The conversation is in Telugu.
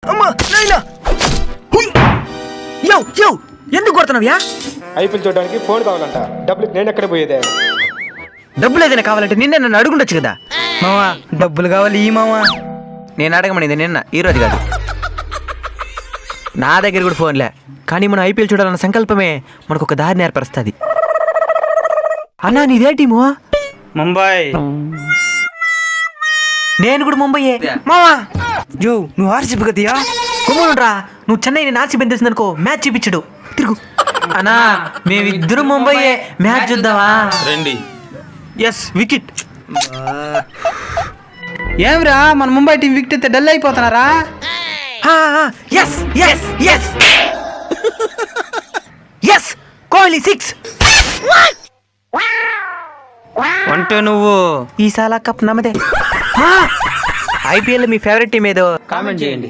అమ్మా నాయనా ఎందుకు కొడుతున్నావ్యా? ఐపీఎల్ చూడడానికి ఫోన్ కావాలంట. డబ్బులు నేను ఎక్కడ పోయేదే? డబ్బులు ఏదైనా కావాలంటే నిన్నే నన్ను అడుగుండొచ్చు కదా. మావా డబ్బులు కావాలి ఈ మావా. నేను అడగమనింది నిన్న, ఈరోజు కాదు. నా దగ్గర కూడా ఫోన్లే, కానీ మనం ఐపీఎల్ చూడాలన్న సంకల్పమే మనకు ఒక దారిని ఏర్పరుస్తుంది. అన్నా నీదే టీము? ముంబై. నేను కూడా ముంబైయే మావా. జో నువ్వు ఆర్సీబీ కదయా? కొమ్మునురా, నువ్వు చెన్నైని ఆర్సీబీ తెలిసింది అనుకో, మ్యాచ్ చూపించడు తిరుగు. అన్నా మేమిద్దరు ముంబైయే, మ్యాచ్ చూద్దామా? రండి. Yes wicket. ఏమిరా మన ముంబై టీం వికెట్ అయితే డల్ అయిపోతున్నారా? Yes yes yes yes Kohli 6 అంటే నువ్వు ఈ సాలా కప్ నమ్మదే. ఐపీఎల్ మీ ఫేవరెట్ టీం ఏదో కామెంట్ చేయండి.